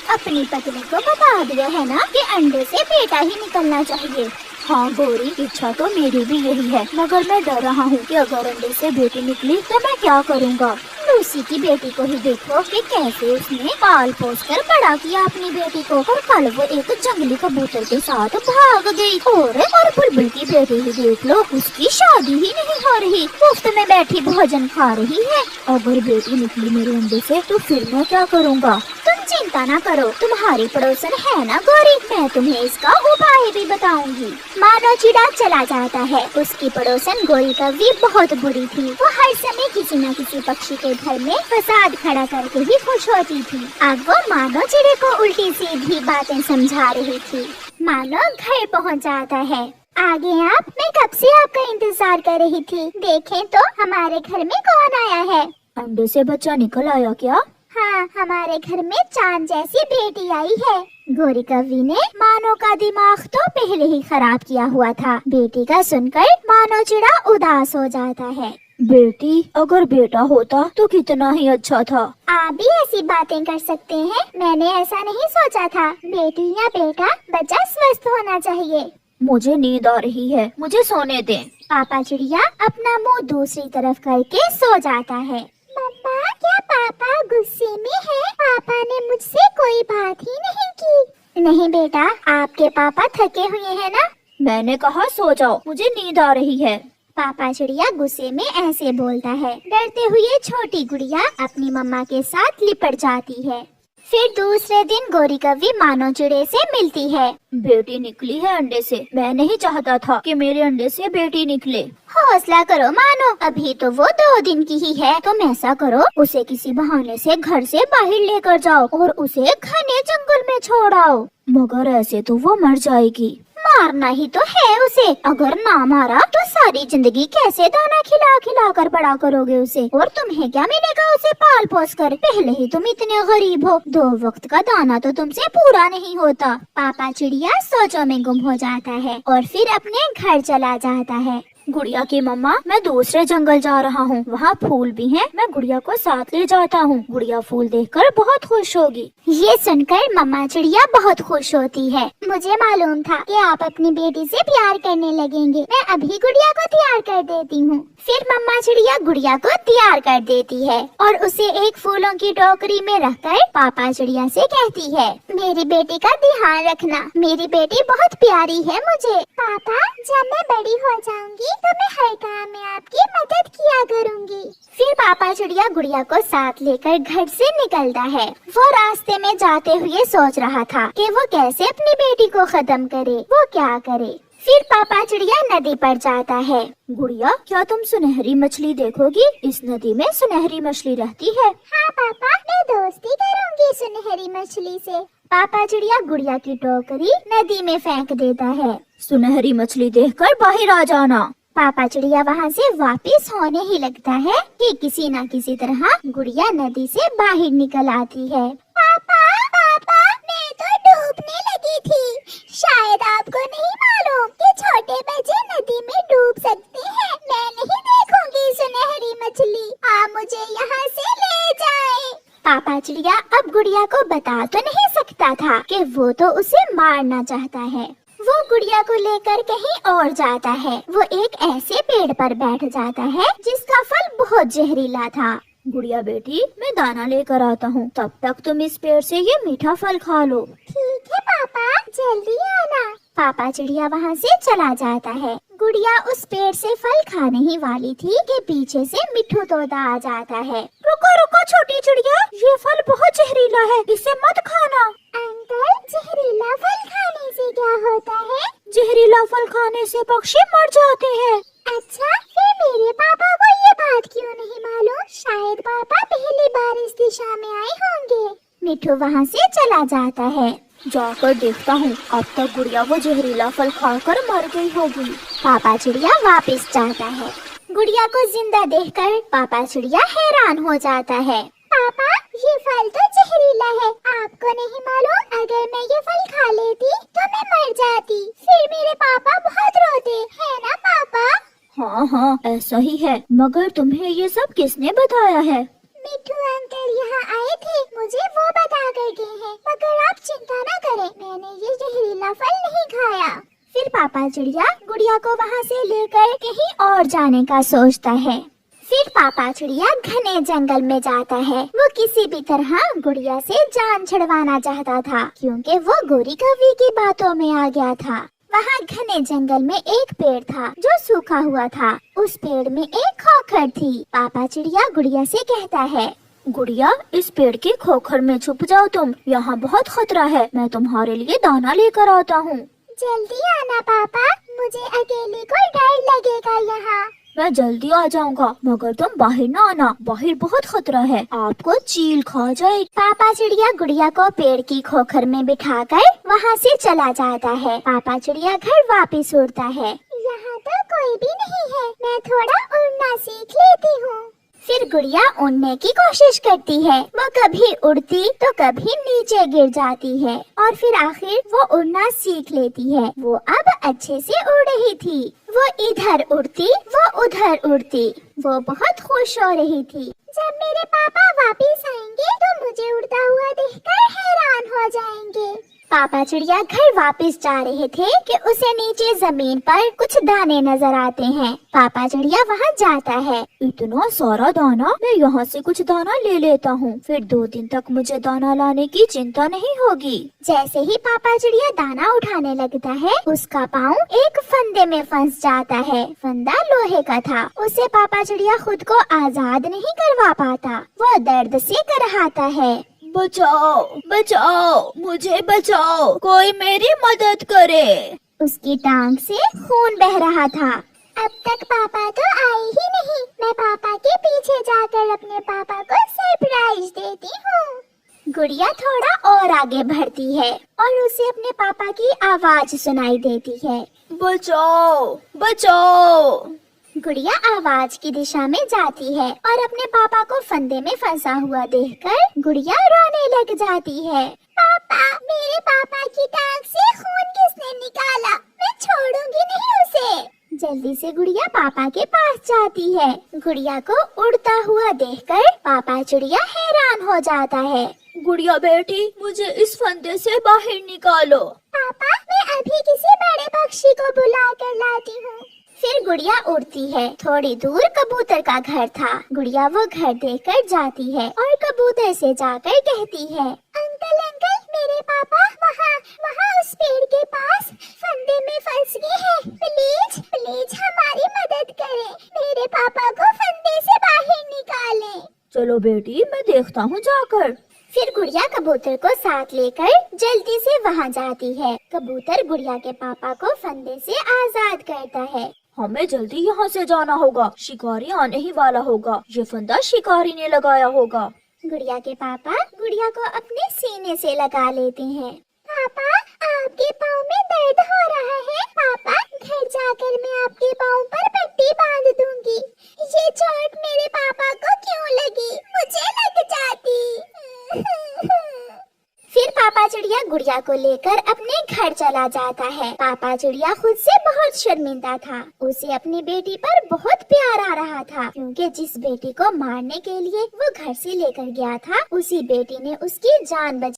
अपनी पत्नी को बता दिया है ना कि अंडे से बेटा ही निकलना चाहिए। हाँ गौरी, इच्छा तो मेरी भी यही है, मगर मैं डर रहा हूँ कि अगर अंडे से बेटी निकली तो मैं क्या करूँगा। लूसी की बेटी को ही देखो कि कैसे उसने पाल पोस कर बड़ा किया अपनी बेटी को, और कल वो एक जंगली कबूतर के साथ भाग गई। और बुलबुल की बेटी ही देख लो, उसकी शादी ही नहीं हो रही, मुफ्त में बैठी भोजन खा रही है। अगर बेटी निकली मेरे अंडे से तो फिर मैं क्या करूँगा। तुम चिंता ना करो, तुम्हारी पड़ोसन है ना गौरी, मैं तुम्हें इसका उपाय भी बताऊंगी। मानो चिड़ा चला जाता है। उसकी पड़ोसन गौरी कव्वी बहुत बुरी थी। वो हर समय किसी न किसी पक्षी के घर में फसाद खड़ा करके ही खुश होती थी। अब वो मानो चिड़े को उल्टी सीधी बातें समझा रही थी। मानो घर पहुंच जाता है। आगे आप, मैं कब से आपका इंतजार कर रही थी। देखें तो हमारे घर में कौन आया है। अंडे से बच्चा निकल आया क्या? हाँ, हमारे घर में चांद जैसी बेटी आई है। गौरी कव्वी ने मानो का दिमाग तो पहले ही खराब किया हुआ था। बेटी का सुनकर मानो चिड़ा उदास हो जाता है। बेटी, अगर बेटा होता तो कितना ही अच्छा था। आप भी ऐसी बातें कर सकते हैं, मैंने ऐसा नहीं सोचा था। बेटी या बेटा, बच्चा स्वस्थ होना चाहिए। मुझे नींद आ रही है, मुझे सोने दें। पापा चिड़िया अपना मुंह दूसरी तरफ करके सो जाता है। मम्मा, क्या पापा गुस्से में है? पापा ने मुझसे कोई बात ही नहीं की। नहीं बेटा, आपके पापा थके हुए हैं ना। मैंने कहा सो जाओ, मुझे नींद आ रही है। पापा चिड़िया गुस्से में ऐसे बोलता है। डरते हुए छोटी गुड़िया अपनी मम्मा के साथ लिपट जाती है। फिर दूसरे दिन गौरी कव्वी मानो चिड़े से मिलती है। बेटी निकली है अंडे से। मैं नहीं चाहता था कि मेरे अंडे से बेटी निकले। हौसला करो मानो, अभी तो वो 2 दिन की ही है। तुम ऐसा करो, उसे किसी बहाने से घर से बाहर लेकर जाओ और उसे घने जंगल में छोड़ आओ। मगर ऐसे तो वो मर जाएगी। मारना ही तो है उसे। अगर ना मारा तो सारी जिंदगी कैसे दाना खिला खिला कर बड़ा करोगे उसे। और तुम्हें क्या मिलेगा उसे पाल पोस कर। पहले ही तुम इतने गरीब हो, 2 वक्त का दाना तो तुमसे पूरा नहीं होता। पापा चिड़िया सोचों में गुम हो जाता है और फिर अपने घर चला जाता है। गुड़िया की मम्मा, मैं दूसरे जंगल जा रहा हूँ, वहाँ फूल भी हैं, मैं गुड़िया को साथ ले जाता हूँ। गुड़िया फूल देखकर बहुत खुश होगी। ये सुनकर मम्मा चिड़िया बहुत खुश होती है। मुझे मालूम था कि आप अपनी बेटी से प्यार करने लगेंगे। मैं अभी गुड़िया को तैयार कर देती हूँ। फिर मम्मा चिड़िया गुड़िया को तैयार कर देती है और उसे एक फूलों की टोकरी में रखकर पापा चिड़िया से कहती है, मेरी बेटी का ध्यान रखना, मेरी बेटी बहुत प्यारी है मुझे। पापा, जब मैं बड़ी हो जाऊंगी तो मैं हर काम में आपकी मदद किया करूंगी। फिर पापा चिड़िया गुड़िया को साथ लेकर घर से निकलता है। वो रास्ते में जाते हुए सोच रहा था कि वो कैसे अपनी बेटी को खत्म करे, वो क्या करे। फिर पापा चिड़िया नदी पर जाता है। गुड़िया, क्या तुम सुनहरी मछली देखोगी? इस नदी में सुनहरी मछली रहती है। हाँ पापा, मैं दोस्ती करूंगी सुनहरी मछली से। पापा चिड़िया गुड़िया की टोकरी नदी में फेंक देता है। सुनहरी मछली देखकर बाहर आ जाना। पापा चिड़िया वहाँ से वापस होने ही लगता है कि किसी न किसी तरह गुड़िया नदी से बाहर निकल आती है। पापा, पापा, मैं तो डूबने लगी थी। शायद आपको नहीं मालूम कि छोटे बच्चे नदी में डूब सकते हैं। मैं नहीं देखूंगी सुनहरी मछली, आप मुझे यहाँ से ले जाएं। पापा चिड़िया अब गुड़िया को बता तो नहीं सकता था कि वो तो उसे मारना चाहता है। वो गुड़िया को लेकर कहीं और जाता है। वो एक ऐसे पेड़ पर बैठ जाता है जिसका फल बहुत जहरीला था। गुड़िया बेटी, मैं दाना लेकर आता हूँ, तब तक तुम इस पेड़ से ये मीठा फल खा लो। ठीक है पापा, जल्दी आना। पापा चिड़िया वहाँ से चला जाता है। गुड़िया उस पेड़ से फल खाने ही वाली थी कि पीछे से मिट्ठू तोता आ जाता है। रुको रुको छोटी चिड़िया, ये फल बहुत जहरीला है, इसे मत खाना। अंकल, जहरीला फल खाने से क्या होता है? जहरीला फल खाने से पक्षी मर जाते हैं। अच्छा, फिर मेरे पापा को ये बात क्यों नहीं मालूम? शायद पापा पहली बार इस दिशा में आए होंगे। मिट्ठू वहाँ से चला जाता है। जाकर देखता हूँ, अब तक गुड़िया वो जहरीला फल खाकर मर गई होगी। पापा चिड़िया वापस जाता है। गुड़िया को जिंदा देखकर पापा चिड़िया हैरान हो जाता है। पापा, ये फल तो जहरीला है, आपको नहीं मालूम? अगर मैं ये फल खा लेती तो मैं मर जाती, फिर मेरे पापा बहुत रोते, है ना पापा? हाँ हाँ, ऐसा ही है, मगर तुम्हें ये सब किसने बताया है? मिट्ठू अंकल यहाँ आए थे, मुझे वो बता कर गए हैं, मगर पापा चिड़िया गुड़िया को वहाँ से लेकर कहीं और जाने का सोचता है। फिर पापा चिड़िया घने जंगल में जाता है। वो किसी भी तरह गुड़िया से जान छुड़वाना चाहता था, क्योंकि वो गोरी कौवी की बातों में आ गया था। वहाँ घने जंगल में एक पेड़ था जो सूखा हुआ था। उस पेड़ में एक खोखर थी। पापा चिड़िया गुड़िया से कहता है, गुड़िया, इस पेड़ के खोखर में छुप जाओ तुम, यहाँ बहुत खतरा है। मैं तुम्हारे लिए दाना लेकर आता हूँ। जल्दी आना पापा, मुझे अकेले को डर लगेगा यहाँ। मैं जल्दी आ जाऊंगा, मगर तुम बाहर न आना, बाहर बहुत खतरा है, आपको चील खा जाए। पापा चिड़िया गुड़िया को पेड़ की खोखर में बिठाकर वहाँ से चला जाता है। पापा चिड़िया घर वापस उड़ता है। यहाँ तो कोई भी नहीं है, मैं थोड़ा उड़ना सीख लेती हूँ। फिर गुड़िया उड़ने की कोशिश करती है। वो कभी उड़ती तो कभी नीचे गिर जाती है और फिर आखिर वो उड़ना सीख लेती है। वो अब अच्छे से उड़ रही थी। वो इधर उड़ती, वो उधर उड़ती। वो बहुत खुश हो रही थी। जब मेरे पापा वापस आएंगे तो मुझे उड़ता हुआ देखकर हैरान हो जाएंगे। पापा चिड़िया घर वापस जा रहे थे कि उसे नीचे जमीन पर कुछ दाने नजर आते हैं। पापा चिड़िया वहाँ जाता है। इतना सारा दाना, मैं यहाँ से कुछ दाना ले लेता हूँ, फिर 2 दिन तक मुझे दाना लाने की चिंता नहीं होगी। जैसे ही पापा चिड़िया दाना उठाने लगता है, उसका पाँव एक फंदे में फंस जाता है। फंदा लोहे का था। उसे पापा चिड़िया खुद को आजाद नहीं करवा पाता। वो दर्द से करहाता है। बचाओ, बचाओ, मुझे बचाओ, कोई मेरी मदद करे। उसकी टांग से खून बह रहा था। अब तक पापा तो आए ही नहीं। मैं पापा के पीछे जाकर अपने पापा को सरप्राइज देती हूँ। गुड़िया थोड़ा और आगे बढ़ती है और उसे अपने पापा की आवाज सुनाई देती है, बचाओ, बचाओ। गुड़िया आवाज की दिशा में जाती है और अपने पापा को फंदे में फंसा हुआ देखकर गुड़िया रोने लग जाती है। पापा, मेरे पापा की टांग से खून किसने निकाला? मैं छोड़ूंगी नहीं उसे। जल्दी से गुड़िया पापा के पास जाती है। गुड़िया को उड़ता हुआ देखकर पापा चिड़िया हैरान हो जाता है। गुड़िया बेटी, मुझे इस फंदे से बाहर निकालो। पापा, मैं अभी किसी बड़े पक्षी को बुला कर लाती हूँ। फिर गुड़िया उड़ती है। थोड़ी दूर कबूतर का घर था। गुड़िया वो घर देखकर जाती है और कबूतर से जाकर कहती है, अंकल अंकल, मेरे पापा वहाँ उस पेड़ के पास फंदे में फंस गए हैं। प्लीज प्लीज हमारी मदद करें। मेरे पापा को फंदे से बाहर निकालें। चलो बेटी, मैं देखता हूँ जाकर। फिर गुड़िया कबूतर को साथ लेकर जल्दी से वहाँ जाती है। कबूतर गुड़िया के पापा को फंदे से आजाद करता है। हमें जल्दी यहाँ से जाना होगा, शिकारी आने ही वाला होगा। ये फंदा शिकारी ने लगाया होगा। गुड़िया के पापा गुड़िया को अपने सीने से लगा लेते हैं। पापा, आपके पाँव में दर्द हो रहा है। पापा, घर जाकर मैं आपके पाँव पर पट्टी बांध दूंगी। ये चोट मेरे पापा को क्यों लगी? मुझे लग जाती। फिर पापा चिड़िया गुड़िया को लेकर अपने घर चला जाता है। पापा चिड़िया खुद से बहुत शर्मिंदा था। उसे अपनी बेटी पर बहुत प्यार आ रहा था, क्योंकि जिस बेटी को मारने के लिए वो घर से लेकर गया था, उसी बेटी ने उसकी जान बचाई।